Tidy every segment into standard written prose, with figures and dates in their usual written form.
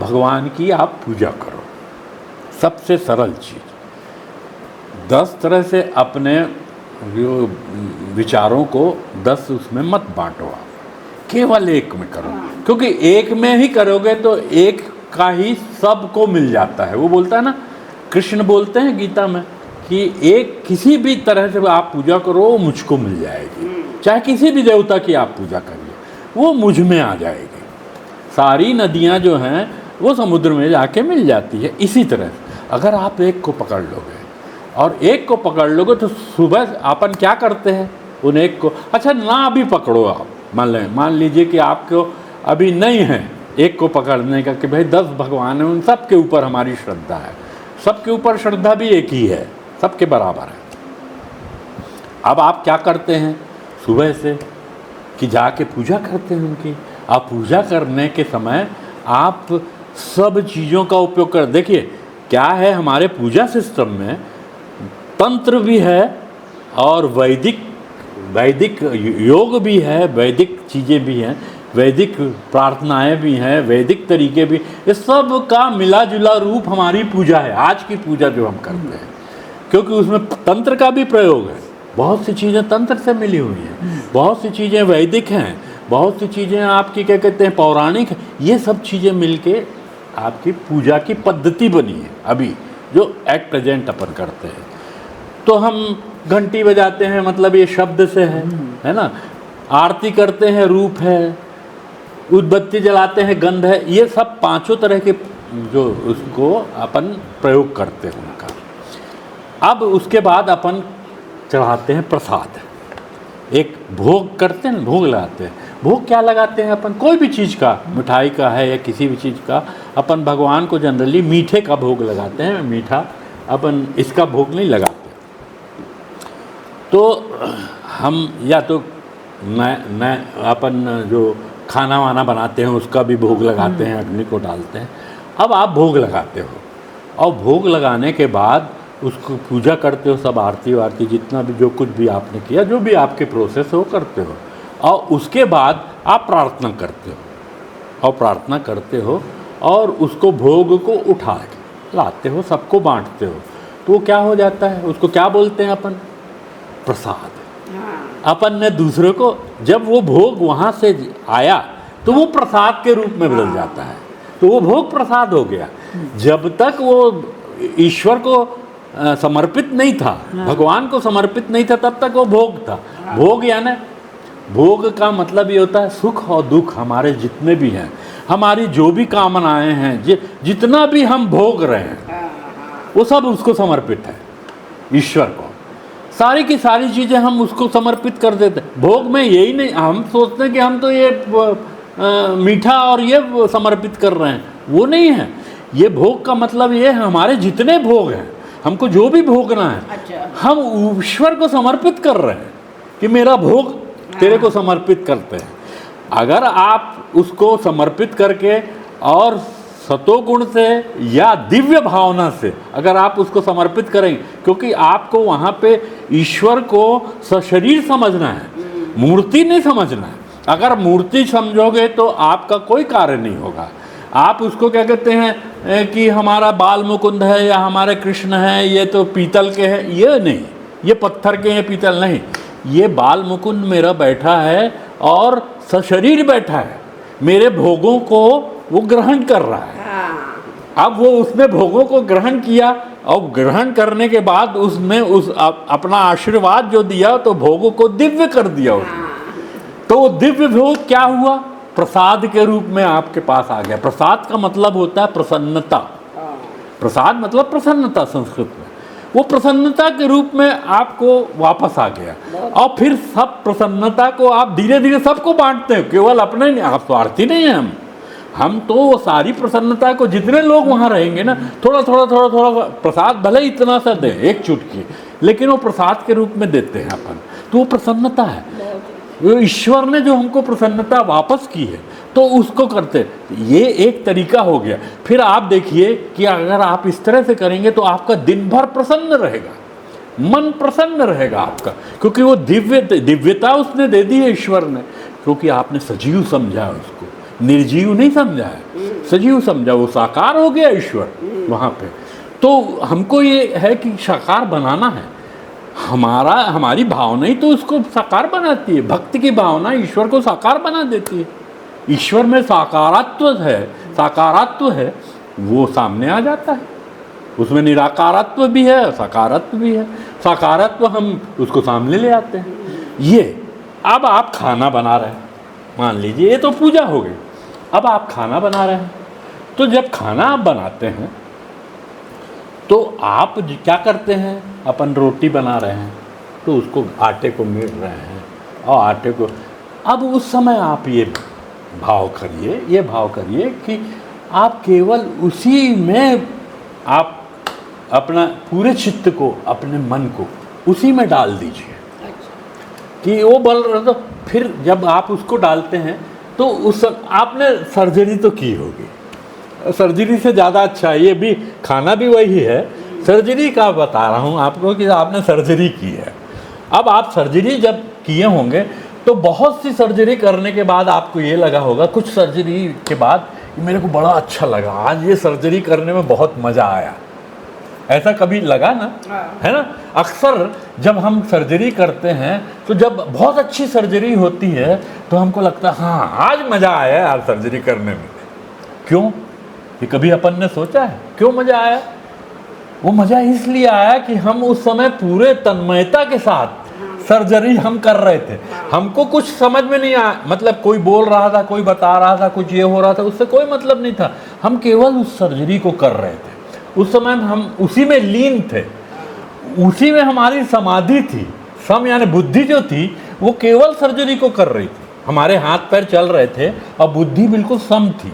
भगवान की आप पूजा करो, सबसे सरल चीज़। 10 तरह से अपने जो विचारों को 10 उसमें मत बांटो, आप केवल एक में करो, क्योंकि एक में ही करोगे तो एक का ही सबको मिल जाता है। वो बोलता है ना, कृष्ण बोलते हैं गीता में कि एक किसी भी तरह से आप पूजा करो वो मुझको मिल जाएगी, चाहे किसी भी देवता की आप पूजा करिए वो मुझ में आ जाएगी। सारी नदियाँ जो हैं वो समुद्र में जाके मिल जाती है। इसी तरह अगर आप एक को पकड़ लोगे और एक को पकड़ लोगे तो सुबह अपन क्या करते हैं उन एक को, अच्छा ना अभी पकड़ो आप, मान लीजिए कि आपको अभी नहीं है एक को पकड़ने का कि भाई 10 भगवान हैं, उन सब के ऊपर हमारी श्रद्धा है, सबके ऊपर श्रद्धा भी एक ही है, सबके बराबर है। अब आप क्या करते हैं सुबह से कि जाके पूजा करते हैं उनकी। आप पूजा करने के समय आप सब चीज़ों का उपयोग कर, देखिए क्या है हमारे पूजा सिस्टम में, तंत्र भी है और वैदिक योग भी है, वैदिक चीज़ें भी हैं, वैदिक प्रार्थनाएं भी हैं, वैदिक तरीके भी, ये सब का मिला जुला रूप हमारी पूजा है। आज की पूजा जो हम करते हैं, क्योंकि उसमें तंत्र का भी प्रयोग है, बहुत सी चीज़ें तंत्र से मिली हुई हैं, बहुत सी चीज़ें वैदिक हैं, बहुत सी चीज़ें आपकी क्या कहते हैं पौराणिक, ये सब चीज़ें मिलके आपकी पूजा की पद्धति बनी है अभी जो एट प्रेजेंट अपन करते हैं। तो हम घंटी बजाते हैं, मतलब ये शब्द से है ना, आरती करते हैं रूप है, उद्बत्ती जलाते हैं गंध है, ये सब पांचों तरह के जो उसको अपन प्रयोग करते हैं उनका। अब उसके बाद अपन चढ़ाते हैं प्रसाद, एक भोग करते हैं, भोग लगाते हैं। भोग क्या लगाते हैं अपन, कोई भी चीज़ का, मिठाई का है या किसी भी चीज़ का, अपन भगवान को जनरली मीठे का भोग लगाते हैं, मीठा अपन इसका भोग नहीं लगाते। तो हम या तो नए अपन जो खाना वाना बनाते हैं उसका भी भोग लगाते हैं, अग्नि को डालते हैं। अब आप भोग लगाते हो और भोग लगाने के बाद उसको पूजा करते हो, सब आरती वारती जितना भी जो कुछ भी आपने किया, जो भी आपके प्रोसेस हो करते हो, और उसके बाद आप प्रार्थना करते हो और प्रार्थना करते हो और उसको भोग को उठा के लाते हो, सबको बांटते हो। तो वो क्या हो जाता है, उसको क्या बोलते हैं अपन, प्रसाद। अपन ने दूसरे को, जब वो भोग वहाँ से आया तो वो प्रसाद के रूप में बदल जाता है, तो वो भोग प्रसाद हो गया। जब तक वो ईश्वर को समर्पित नहीं था, भगवान को समर्पित नहीं था, तब तक वो भोग था। भोग यानी, भोग का मतलब ये होता है सुख और दुख हमारे जितने भी हैं, हमारी जो भी कामनाएं हैं, जितना भी हम भोग रहे हैं वो सब उसको समर्पित है, ईश्वर को। सारी की सारी चीज़ें हम उसको समर्पित कर देते हैं। भोग में यही नहीं, हम सोचते हैं कि हम तो ये मीठा और ये समर्पित कर रहे हैं, वो नहीं है। ये भोग का मतलब ये है हमारे जितने भोग हैं, हमको जो भी भोगना है, अच्छा, हम ईश्वर को समर्पित कर रहे हैं कि मेरा भोग तेरे को समर्पित करते हैं। अगर आप उसको समर्पित करके और सतोगुण से या दिव्य भावना से अगर आप उसको समर्पित करेंगे, क्योंकि आपको वहाँ पे ईश्वर को सशरीर समझना है, मूर्ति नहीं समझना है। अगर मूर्ति समझोगे तो आपका कोई कार्य नहीं होगा। आप उसको क्या कहते हैं कि हमारा बाल मुकुंद है या हमारे कृष्ण है, ये तो पीतल के हैं, ये नहीं, ये पत्थर के हैं, पीतल नहीं, ये बाल मुकुंद मेरा बैठा है और सशरीर बैठा है, मेरे भोगों को वो ग्रहण कर रहा है। अब वो उसने भोगों को ग्रहण किया और ग्रहण करने के बाद उसने अपना आशीर्वाद जो दिया तो भोगों को दिव्य कर दिया उसने। तो वो दिव्य भोग क्या हुआ, प्रसाद के रूप में आपके पास आ गया। प्रसाद का मतलब होता है प्रसन्नता, प्रसाद मतलब प्रसन्नता संस्कृत में। वो प्रसन्नता के रूप में आपको वापस आ गया और फिर सब प्रसन्नता को आप धीरे धीरे सबको बांटते हैं, केवल अपने नहीं, आप स्वार्थी नहीं हैं। हम तो वो सारी प्रसन्नता को, जितने लोग वहाँ रहेंगे ना, थोड़ा थोड़ा थोड़ा थोड़ा प्रसाद भले इतना सा दें, एक चुटकी, लेकिन वो प्रसाद के रूप में देते हैं अपन, तो वो प्रसन्नता है। वो ईश्वर ने जो हमको प्रसन्नता वापस की है तो उसको करते, ये एक तरीका हो गया। फिर आप देखिए कि अगर आप इस तरह से करेंगे तो आपका दिन भर प्रसन्न रहेगा, मन प्रसन्न रहेगा आपका, क्योंकि वो दिव्यता उसने दे दी है ईश्वर ने, क्योंकि आपने सजीव समझा उसको निर्जीव नहीं समझा है, सजीव समझा, वो साकार हो गया ईश्वर वहाँ पे। तो हमको ये है कि साकार बनाना है, हमारी भावना ही तो उसको साकार बनाती है। भक्ति की भावना ईश्वर को साकार बना देती है। ईश्वर में साकारात्व है, वो सामने आ जाता है। उसमें निराकारात्व भी है, साकारात्व भी है। साकारात्व हम उसको सामने ले आते हैं। ये अब आप खाना बना रहे हैं, मान लीजिए, ये तो पूजा हो गई। अब आप खाना बना रहे हैं, तो जब खाना आप बनाते हैं तो आप क्या करते हैं, अपन रोटी बना रहे हैं तो उसको आटे को मीड़ रहे हैं, और आटे को, अब उस समय आप ये भाव करिए कि आप केवल उसी में आप अपना पूरे चित्त को, अपने मन को उसी में डाल दीजिए कि वो बल रहा। तो फिर जब आप उसको डालते हैं तो उस आपने सर्जरी तो की होगी, सर्जरी से ज़्यादा अच्छा ये भी खाना भी वही है। सर्जरी का बता रहा हूँ आपको कि आपने सर्जरी की है। अब आप सर्जरी जब किए होंगे तो बहुत सी सर्जरी करने के बाद आपको ये लगा होगा, कुछ सर्जरी के बाद मेरे को बड़ा अच्छा लगा, आज ये सर्जरी करने में बहुत मज़ा आया। ऐसा कभी लगा ना, है ना? अक्सर जब हम सर्जरी करते हैं तो जब बहुत अच्छी सर्जरी होती है तो हमको लगता है हाँ आज मज़ा आया यार सर्जरी करने में। क्यों? ये कभी अपन ने सोचा है क्यों मज़ा आया? वो मज़ा इसलिए आया कि हम उस समय पूरे तन्मयता के साथ सर्जरी हम कर रहे थे। हमको कुछ समझ में नहीं आया, मतलब कोई बोल रहा था, कोई बता रहा था, कुछ ये हो रहा था, उससे कोई मतलब नहीं था। हम केवल उस सर्जरी को कर रहे थे। उस समय हम उसी में लीन थे, उसी में हमारी समाधि थी। सम यानी बुद्धि जो थी वो केवल सर्जरी को कर रही थी। हमारे हाथ पैर चल रहे थे और बुद्धि बिल्कुल सम थी,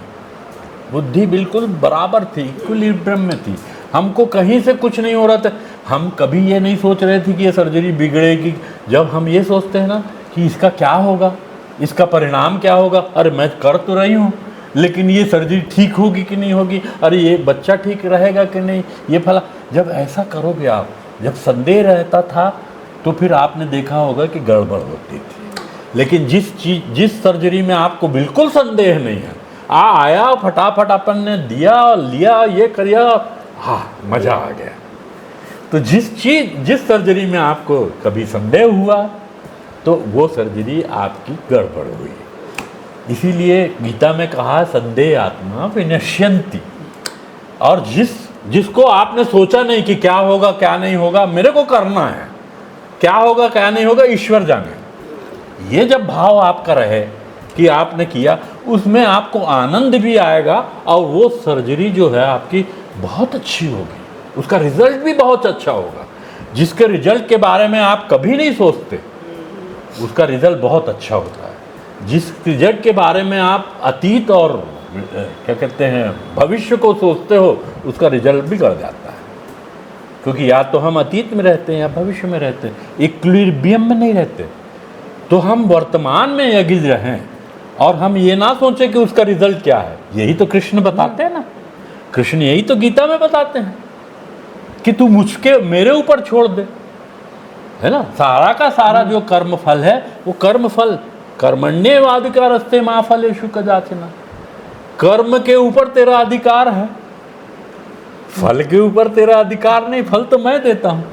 बुद्धि बिल्कुल बराबर थी, इक्विलिब्रियम में थी। हमको कहीं से कुछ नहीं हो रहा था। हम कभी ये नहीं सोच रहे थे कि ये सर्जरी बिगड़ेगी। जब हम ये सोचते हैं ना कि इसका क्या होगा, इसका परिणाम क्या होगा, अरे मैं कर तो रही हूँ लेकिन ये सर्जरी ठीक होगी कि नहीं होगी, अरे ये बच्चा ठीक रहेगा कि नहीं, ये फला। जब ऐसा करोगे आप, जब संदेह रहता था तो फिर आपने देखा होगा कि गड़बड़ होती थी। लेकिन जिस सर्जरी में आपको बिल्कुल संदेह नहीं है, आया फटाफट अपन ने दिया लिया, ये करिया, हाँ मज़ा आ गया। तो जिस सर्जरी में आपको कभी संदेह हुआ तो वो सर्जरी आपकी गड़बड़ हुई। इसीलिए गीता में कहा संदेह आत्मा विनश्यन्ति। और जिसको आपने सोचा नहीं कि क्या होगा क्या नहीं होगा, मेरे को करना है, क्या होगा क्या नहीं होगा ईश्वर जाने, ये जब भाव आपका रहे कि आपने किया, उसमें आपको आनंद भी आएगा और वो सर्जरी जो है आपकी बहुत अच्छी होगी, उसका रिजल्ट भी बहुत अच्छा होगा। जिसके रिजल्ट के बारे में आप कभी नहीं सोचते उसका रिजल्ट बहुत अच्छा होता है। जिस रिजल्ट के बारे में आप अतीत और क्या कहते हैं भविष्य को सोचते हो उसका रिजल्ट भी कर जाता है। क्योंकि या तो हम अतीत में रहते हैं या भविष्य में रहते हैं, इक्विलिब्रियम में नहीं रहते। तो हम वर्तमान में यदि रहें और हम ये ना सोचें कि उसका रिजल्ट क्या है, यही तो कृष्ण बताते हैं ना। कृष्ण यही तो गीता में बताते हैं कि तू मेरे ऊपर छोड़ दे, है ना। सारा का सारा जो कर्म फल है वो कर्म फल कर्मण्येवाधिकारस्ते मा फलेषु कदाचन। कर्म के ऊपर तेरा अधिकार है, फल के ऊपर तेरा अधिकार नहीं, फल तो मैं देता हूँ।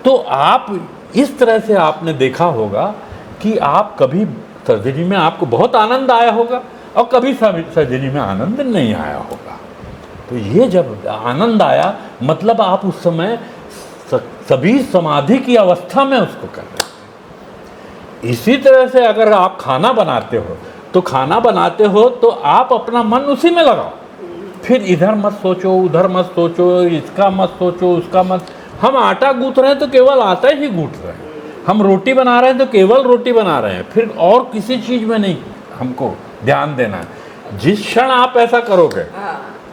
तो आप इस तरह से आपने देखा होगा कि आप कभी सर्जरी में आपको बहुत आनंद आया होगा और कभी सर्जरी में आनंद नहीं आया होगा। तो ये जब आनंद आया मतलब आप उस समय सभी समाधि की अवस्था में उसको कर रहे हैं। इसी तरह से अगर आप खाना बनाते हो तो आप अपना मन उसी में लगाओ, फिर इधर मत सोचो, उधर मत सोचो, इसका मत सोचो, उसका मत। हम आटा गूंथ रहे हैं तो केवल आटा ही गूंथ रहे हैं, हम रोटी बना रहे हैं तो केवल रोटी बना रहे हैं, फिर और किसी चीज़ में नहीं हमको ध्यान देना है। जिस क्षण आप ऐसा करोगे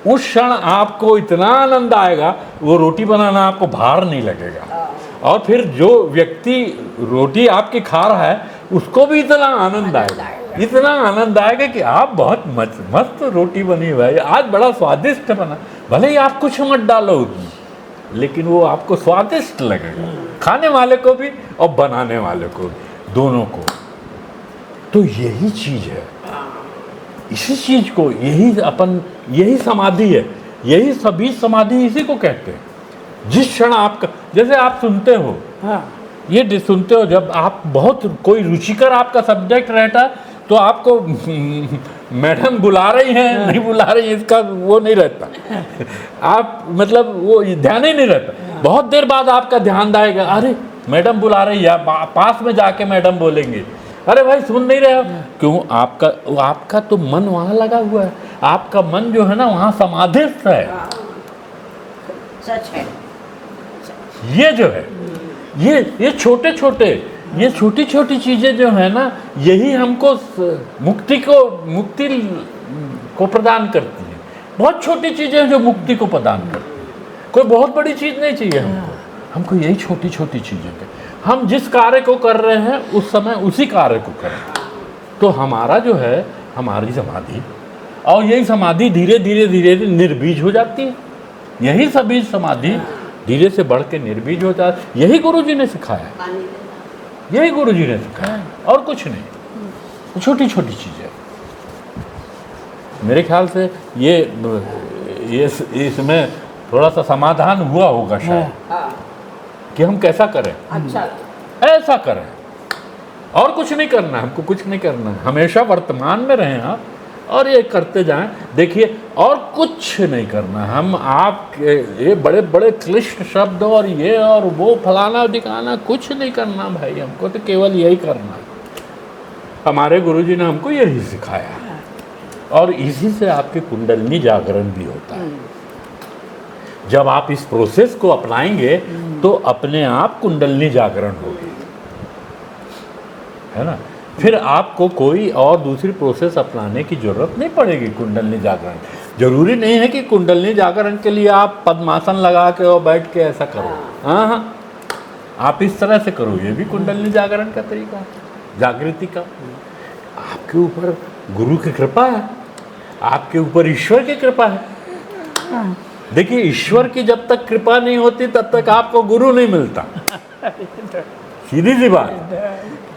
उस क्षण आपको इतना आनंद आएगा, वो रोटी बनाना आपको भार नहीं लगेगा। और फिर जो व्यक्ति रोटी आपकी खा रहा है उसको भी इतना आनंद आएगा, इतना आनंद आएगा कि आप बहुत मस्त रोटी बनी हुई है, आज बड़ा स्वादिष्ट बना। भले ही आप कुछ मत डालो उसमें, लेकिन वो आपको स्वादिष्ट लगेगा, खाने वाले को भी और बनाने वाले को भी, दोनों को। तो यही चीज़ है। इसी चीज को यही समाधि है, यही सभी समाधि इसी को कहते हैं। जिस क्षण आपका, जैसे आप सुनते हो, हाँ ये सुनते हो, जब आप बहुत कोई रुचिकर आपका सब्जेक्ट रहता है तो आपको मैडम बुला रही हैं नहीं बुला रही हैं इसका वो नहीं रहता, आप मतलब वो ध्यान ही नहीं रहता। बहुत देर बाद आपका ध्यान आएगा, अरे मैडम बुला रही है, पास में जाके मैडम बोलेंगे, अरे भाई सुन नहीं रहे हो, क्यों? आपका तो मन वहाँ लगा हुआ है, आपका मन जो है ना वहाँ समाधिस्थ है। सच है। ये जो है, ये छोटे छोटे, ये छोटी छोटी चीजें जो है ना, यही हमको मुक्ति को प्रदान करती है। बहुत छोटी चीजें हैं जो मुक्ति को प्रदान करती है। कोई बहुत बड़ी चीज नहीं चाहिए हमको यही छोटी छोटी चीजें के, हम जिस कार्य को कर रहे हैं उस समय उसी कार्य को करें, तो हमारा जो है, हमारी समाधि, और यही समाधि धीरे धीरे धीरे धीरे निर्बीज हो जाती है। यही सभी समाधि धीरे से बढ़ के निर्बीज हो जाती है। यही गुरु जी ने सिखाया, यही गुरु जी ने सिखाया, और कुछ नहीं। छोटी छोटी चीजें, मेरे ख्याल से ये इसमें थोड़ा सा समाधान हुआ होगा शायद, कि हम कैसा करें, अच्छा ऐसा करें, और कुछ नहीं करना है, हमको कुछ नहीं करना है, हमेशा वर्तमान में रहें आप और ये करते जाएं। देखिए, और कुछ नहीं करना, हम आप ये बड़े बड़े क्लिष्ट शब्द और ये और वो फलाना दिखाना कुछ नहीं करना भाई, हमको तो केवल यही करना। हमारे गुरुजी ने हमको यही सिखाया, और इसी से आपकी कुंडलिनी जागरण भी होता है। जब आप इस प्रोसेस को अपनाएंगे तो अपने आप कुंडलिनी जागरण होगी, है ना। फिर आपको कोई और दूसरी प्रोसेस अपनाने की जरूरत नहीं पड़ेगी। कुंडलिनी जागरण जरूरी नहीं है कि कुंडलिनी जागरण के लिए आप पद्मासन लगा के और बैठ के ऐसा करो, हाँ, आप इस तरह से करो, ये भी कुंडलिनी जागरण का तरीका है, जागृति का। आपके ऊपर गुरु की कृपा है, आपके ऊपर ईश्वर की कृपा है। देखिए, ईश्वर की जब तक कृपा नहीं होती तब तक आपको गुरु नहीं मिलता, सीधी सी बात।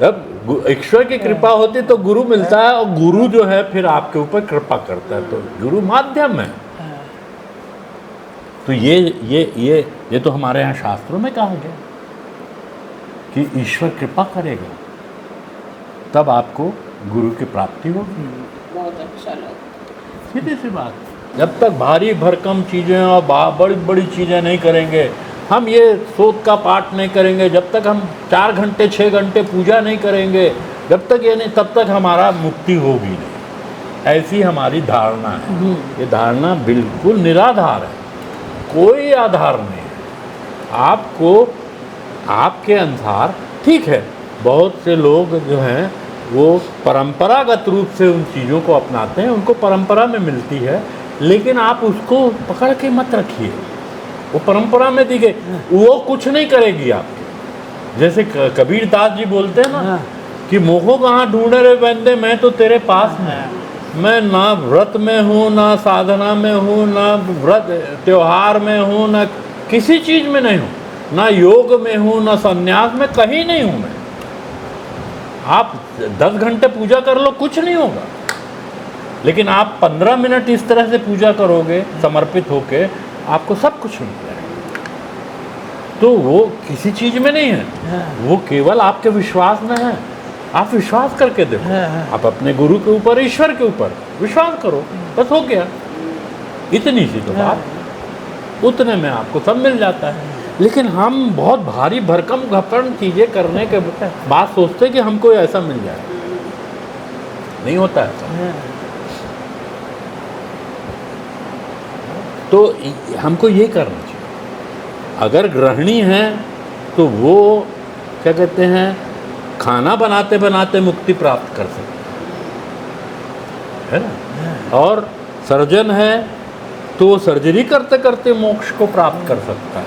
जब ईश्वर की कृपा होती तो गुरु मिलता है, और गुरु जो है फिर आपके ऊपर कृपा करता है, तो गुरु माध्यम है। तो ये तो हमारे यहाँ शास्त्रों में कहा गया कि ईश्वर कृपा करेगा तब आपको गुरु की प्राप्ति होगी। बहुत अच्छा लगा। सीधी सी बात। जब तक भारी भरकम चीज़ें और बड़ी बड़ी चीज़ें नहीं करेंगे, हम ये शोध का पाठ नहीं करेंगे, जब तक हम 4 घंटे 6 घंटे पूजा नहीं करेंगे, जब तक ये नहीं, तब तक हमारा मुक्ति होगी नहीं। ऐसी हमारी धारणा है। ये धारणा बिल्कुल निराधार है, कोई आधार नहीं है। आपको आपके अनुसार ठीक है, बहुत से लोग जो हैं वो परंपरागत रूप से उन चीज़ों को अपनाते हैं, उनको परंपरा में मिलती है, लेकिन आप उसको पकड़ के मत रखिए। वो परंपरा में दी गई, वो कुछ नहीं करेगी आपकी। जैसे कबीर दास जी बोलते हैं ना कि मोहो कहाँ ढूंढे रे बंदे, मैं तो तेरे पास हूँ। मैं ना व्रत में हूँ, ना साधना में हूँ, ना व्रत त्योहार में हूँ, ना किसी चीज़ में नहीं हूँ, ना योग में हूँ, ना संन्यास में, कहीं नहीं हूँ मैं। आप 10 घंटे पूजा कर लो, कुछ नहीं होगा, लेकिन आप 15 मिनट इस तरह से पूजा करोगे समर्पित होके, आपको सब कुछ मिल जाएगा। तो वो किसी चीज में नहीं है, वो केवल आपके विश्वास में है। आप विश्वास करके देखो, आप अपने गुरु के ऊपर, ईश्वर के ऊपर विश्वास करो, बस हो गया। इतनी सी तो बात, उतने में आपको सब मिल जाता है। लेकिन हम बहुत भारी भरकम घपन चीजें करने के बाद सोचते कि हमको ऐसा मिल जाए, नहीं होता ऐसा। तो हमको ये करना चाहिए। अगर गृहिणी है तो वो क्या कहते हैं, खाना बनाते बनाते मुक्ति प्राप्त कर सकते है ना। और सर्जन है तो वो सर्जरी करते करते मोक्ष को प्राप्त कर सकता है।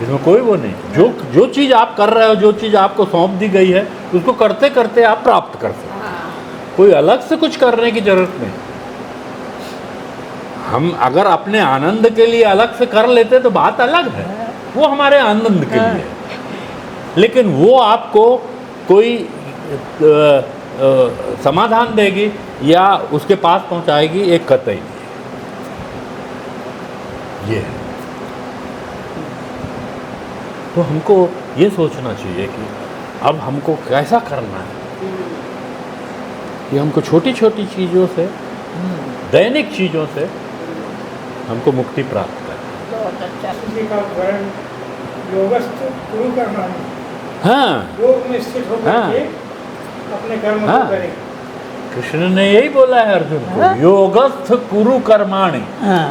इसमें कोई वो नहीं। जो चीज़ आप कर रहे हो, जो चीज़ आपको सौंप दी गई है, उसको करते करते आप प्राप्त कर सकते हैं। कोई अलग से कुछ करने की जरूरत नहीं। हम अगर अपने आनंद के लिए अलग से कर लेते तो बात अलग है, वो हमारे आनंद के लिए, लेकिन वो आपको कोई समाधान देगी, या उसके पास पहुंचाएगी, एक कतई नहीं। ये है। तो हमको ये सोचना चाहिए कि अब हमको कैसा करना है कि हमको छोटी छोटी चीज़ों से, दैनिक चीज़ों से हमको मुक्ति प्राप्त करना। बहुत अच्छा। किसी का उदाहरण योगस्थ गुरु कर्माणि, हाँ योग में स्थित होकर हाँ। के अपने कर्म हाँ। को करें। कृष्ण ने यही बोला है अर्जुन को, हाँ। योगस्थ कुरु कर्माणि, हाँ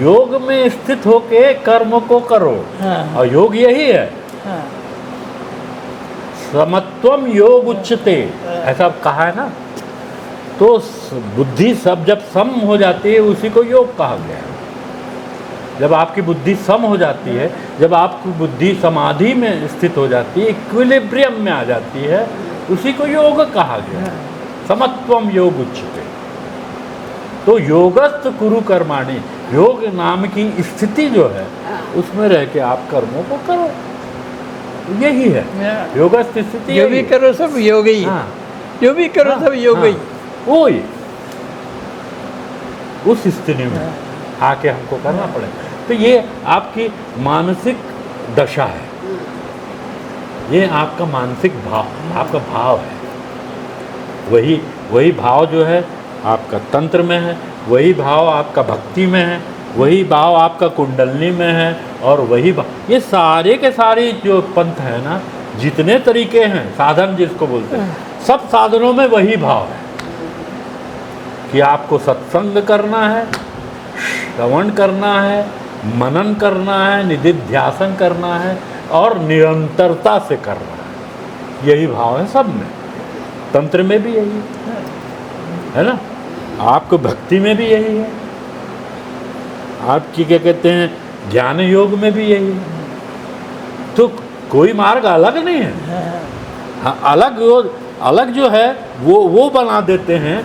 योग में स्थित होके कर्म को करो। हाँ और योग यही है, हाँ समत्वम योग उच्चते, ऐसा कहा है ना। तो बुद्धि सब जब सम हो जाती है उसी को योग कहा गया है। जब आपकी बुद्धि सम हो जाती है, जब आपकी बुद्धि समाधि में स्थित हो जाती है, इक्विलिब्रियम में आ जाती है, उसी को योग कहा गया है। समत्वम योग उच्चते। तो योगस्थ कुरु कर्माणि, योग नाम की स्थिति जो है उसमें रह के आप कर्मों को करो, यही है योगस्थ स्थिति। जो भी यही है। करो सब योग ही है। हाँ, जो भी करो हाँ, सब योग ही। वही उस स्थिति में आके हमको करना पड़ेगा। तो ये आपकी मानसिक दशा है, ये आपका मानसिक भाव, आपका भाव है। वही भाव जो है आपका तंत्र में है, वही भाव आपका भक्ति में है, वही भाव आपका कुंडलनी में है, और वही भाव, ये सारे के सारे जो पंथ है ना, जितने तरीके हैं साधन जिसको बोलते हैं, सब साधनों में वही भाव है कि आपको सत्संग करना है, श्रवण करना है, मनन करना है, निधिध्यासन करना है, और निरंतरता से करना है। यही भाव है सब में। तंत्र में भी यही है ना, आपको भक्ति में भी यही है, आपकी क्या कहते हैं ज्ञान योग में भी यही है। तो कोई मार्ग अलग नहीं है। हाँ, अलग जो है वो बना देते हैं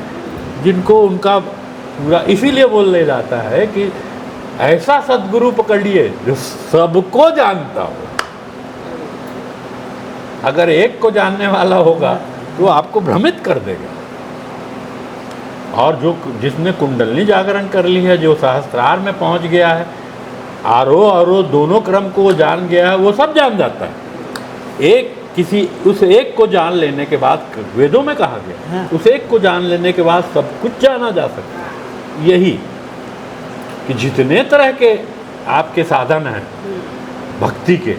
जिनको उनका पूरा, इसीलिए बोलने जाता है कि ऐसा सद्गुरु पकड़िए जो सबको जानता हो। अगर एक को जानने वाला होगा तो आपको भ्रमित कर देगा। और जिसने कुंडलनी जागरण कर ली है, जो सहस्त्रार में पहुंच गया है, आरोह दोनों क्रम को वो जान गया है, वो सब जान जाता है। उस एक को जान लेने के बाद, वेदों में कहा गया, हाँ। उस एक को जान लेने के बाद सब कुछ जाना जा सकता है। यही कि जितने तरह के आपके साधन हैं भक्ति के,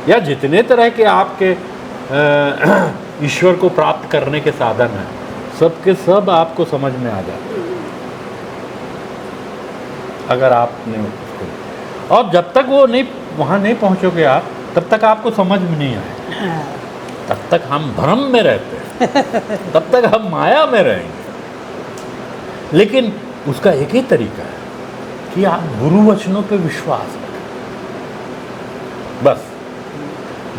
या जितने तरह के आपके ईश्वर को प्राप्त करने के साधन हैं, सब के सब आपको समझ में आ जाते हैं अगर आपने उसको। और जब तक वो नहीं, वहाँ नहीं पहुँचोगे आप, तब तक आपको समझ में नहीं आए। तब तक हम भ्रम में रहते हैं, तब तक हम माया में रहेंगे। लेकिन उसका एक ही तरीका है कि आप गुरु वचनों पे विश्वास करें, बस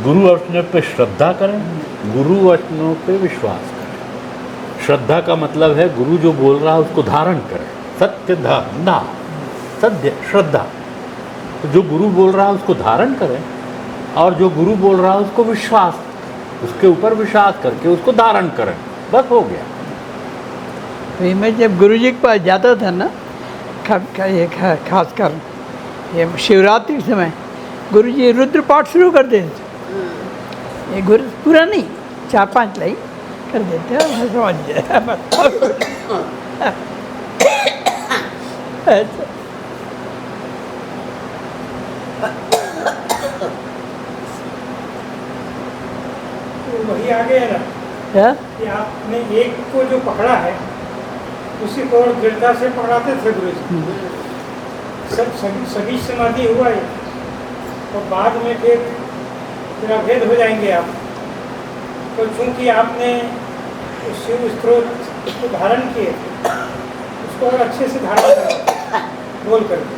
गुरु वचनों पे श्रद्धा करें, गुरु वचनों पे विश्वास करें। श्रद्धा का मतलब है गुरु जो बोल रहा है उसको धारण करें, सत्य धा सत्य श्रद्धा। तो जो गुरु बोल रहा है उसको धारण करें, और जो गुरु बोल रहा है उसको विश्वास, उसके ऊपर विश्वास करके उसको धारण करें, बस हो गया। तो मैं जब गुरुजी के पास जाता था ना, खासकर ये शिवरात्रि के समय गुरुजी रुद्र पाठ शुरू कर देते थे। ये गुरु पूरा नहीं, 4-5 लाइन कर देते हैं, मैं समझ गया। ऐसा। तो वही आ गया ना क्या? कि आपने एक को जो पकड़ा है उसी को और दृढ़ता से पकड़ाते थे गुरु जी। सभी समाधि हुआ है, और बाद में फिर अभेद हो जाएंगे आप। तो चूंकि आपने उस शिव स्त्रोत को धारण किए, उसको और अच्छे से धारण करा बोल करके,